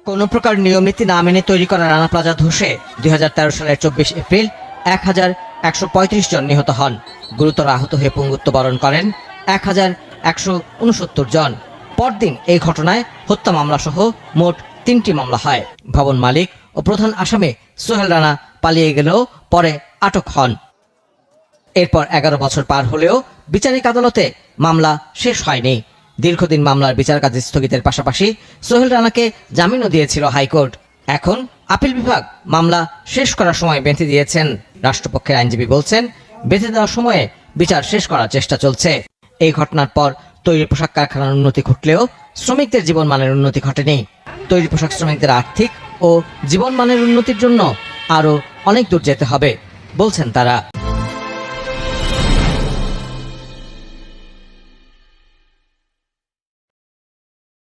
কোনো প্রকার নিয়ম নীতি না মেনে তৈরি করা রানা প্লাজা ধসে 2013 সালের 24 এপ্রিল 1135 জন নিহত হন। গুরুতর আহত হয়ে পঙ্গুত্ব বরণ করেন 1169 জন। পরদিন এই ঘটনায় হত্যা মামলা সহ মোট 3টি মামলা হয়। ভবন মালিক ও প্রধান আসামি সোহেল রানা পালিয়ে গেলেও পরে আটক হন। এরপর 11 বছর পার হলেও বিচারিক আদালতে মামলা শেষ হয়নি। দীর্ঘদিন মামলার বিচার কাজ স্থগিতের পাশাপাশি সোহেল রানাকে জামিনও দিয়েছিল হাইকোর্ট। এখন আপিল বিভাগ মামলা শেষ করার সময় বেঁধে দিয়েছেন। রাষ্ট্রপক্ষের আইনজীবী বলছেন, বেঁধে দেওয়ার সময়ে বিচার শেষ করার চেষ্টা চলছে। এই ঘটনার পর তৈরি পোশাক কারখানার উন্নতি ঘটলেও শ্রমিকদের জীবনমানের উন্নতি ঘটেনি। তৈরি পোশাক শ্রমিকদের আর্থিক ও জীবনমানের উন্নতির জন্য আরও অনেক দূর যেতে হবে বলছেন তারা।